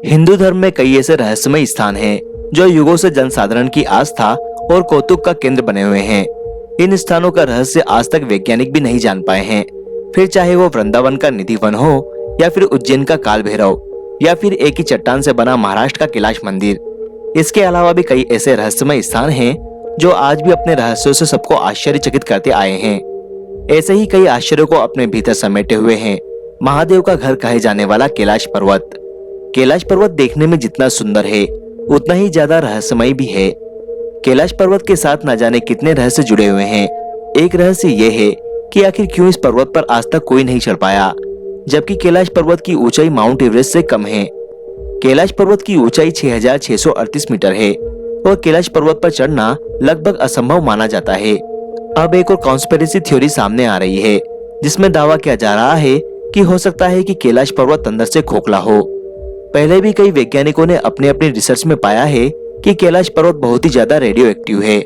हिंदू धर्म में कई ऐसे रहस्यमय स्थान हैं जो युगों से जनसाधारण की आस्था और कौतुक का केंद्र बने हुए हैं। इन स्थानों का रहस्य आज तक वैज्ञानिक भी नहीं जान पाए हैं। फिर चाहे वो वृंदावन का निधि वन हो, या फिर उज्जैन का काल भैरव, या फिर एक ही चट्टान से बना महाराष्ट्र का कैलाश मंदिर। इसके अलावा भी कई ऐसे रहस्यमय स्थान हैं जो आज भी अपने रहस्यों से सबको आश्चर्यचकित करते आए हैं। ऐसे ही कई आश्चर्यों को अपने भीतर समेटे हुए हैं महादेव का घर कहे जाने वाला कैलाश पर्वत। कैलाश पर्वत देखने में जितना सुंदर है, उतना ही ज्यादा रहस्यमय भी है। कैलाश पर्वत के साथ न जाने कितने रहस्य जुड़े हुए हैं। एक रहस्य ये है कि आखिर क्यों इस पर्वत पर आज तक कोई नहीं चढ़ पाया, जबकि कैलाश पर्वत की ऊंचाई माउंट एवरेस्ट से कम है। कैलाश पर्वत की ऊंचाई 6638 मीटर है और कैलाश पर्वत पर चढ़ना लगभग असंभव माना जाता है। अब एक और कॉन्स्पिरेसी थ्योरी सामने आ रही है, जिसमें दावा किया जा रहा है कि हो सकता है कि कैलाश पर्वत अंदर से खोखला हो। पहले भी कई वैज्ञानिकों ने अपनी रिसर्च में पाया है कि कैलाश पर्वत बहुत ही ज्यादा रेडियो एक्टिव है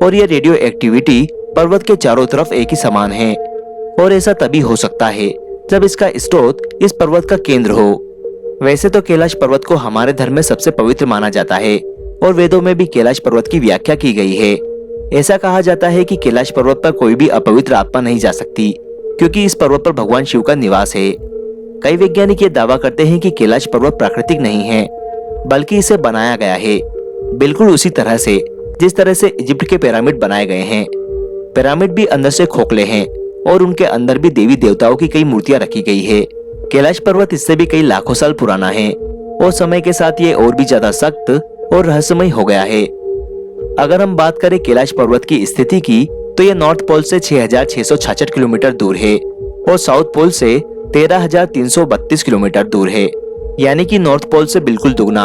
और यह रेडियो एक्टिविटी पर्वत के चारों तरफ एक ही समान है। और ऐसा तभी हो सकता है जब इसका स्रोत इस पर्वत का केंद्र हो। वैसे तो कैलाश पर्वत को हमारे धर्म में सबसे पवित्र माना जाता है और वेदों में भी कैलाश पर्वत की व्याख्या की गई है। ऐसा कहा जाता है कि कैलाश पर्वत पर कोई भी अपवित्र आत्मा नहीं जा सकती, क्योंकि इस पर्वत पर भगवान शिव का निवास है। कई वैज्ञानिक ये दावा करते हैं कि कैलाश पर्वत प्राकृतिक नहीं है, बल्कि इसे बनाया गया है, बिल्कुल उसी तरह से जिस तरह से इजिप्ट के पिरामिड बनाए गए हैं। पिरामिड भी अंदर से खोखले हैं और उनके अंदर भी देवी देवताओं की कई मूर्तियां रखी गई है। कैलाश पर्वत इससे भी कई लाखों साल पुराना है और समय के साथ ये और भी ज्यादा सख्त और रहस्यमय हो गया है। अगर हम बात करें कैलाश पर्वत की स्थिति की, तो यह नॉर्थ पोल से 6666 किलोमीटर दूर है और साउथ पोल से 13332 किलोमीटर दूर है, यानी कि नॉर्थ पोल से बिल्कुल दुगना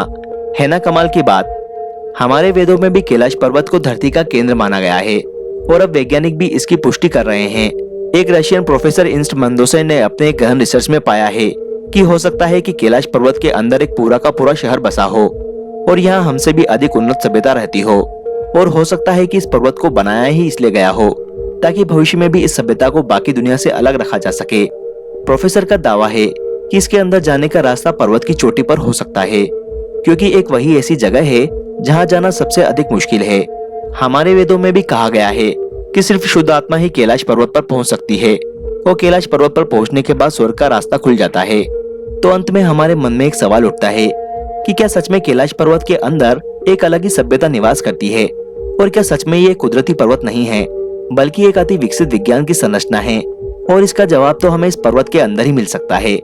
है ना। कमाल की बात। हमारे वेदों में भी कैलाश पर्वत को धरती का केंद्र माना गया है और अब वैज्ञानिक भी इसकी पुष्टि कर रहे हैं। एक रशियन प्रोफेसर इंस्ट मंदोसे ने अपने एक गहन रिसर्च में पाया है कि हो सकता है कि कैलाश पर्वत के अंदर एक पूरा का पूरा शहर बसा हो और यहाँ हमसे भी अधिक उन्नत सभ्यता रहती हो। और हो सकता है कि इस पर्वत को बनाया ही इसलिए गया हो ताकि भविष्य में भी इस सभ्यता को बाकी दुनिया से अलग रखा जा सके। प्रोफेसर का दावा है कि इसके अंदर जाने का रास्ता पर्वत की चोटी पर हो सकता है, क्योंकि एक वही ऐसी जगह है जहां जाना सबसे अधिक मुश्किल है। हमारे वेदों में भी कहा गया है कि सिर्फ शुद्ध आत्मा ही कैलाश पर्वत पर पहुंच सकती है और कैलाश पर्वत पर पहुंचने के बाद स्वर्ग का रास्ता खुल जाता है। तो अंत में हमारे मन में एक सवाल उठता है कि क्या सच में कैलाश पर्वत के अंदर एक अलग ही सभ्यता निवास करती है, और क्या सच में ये कुदरती पर्वत नहीं है बल्कि एक अति विकसित विज्ञान की संरचना है। और इसका जवाब तो हमें इस पर्वत के अंदर ही मिल सकता है।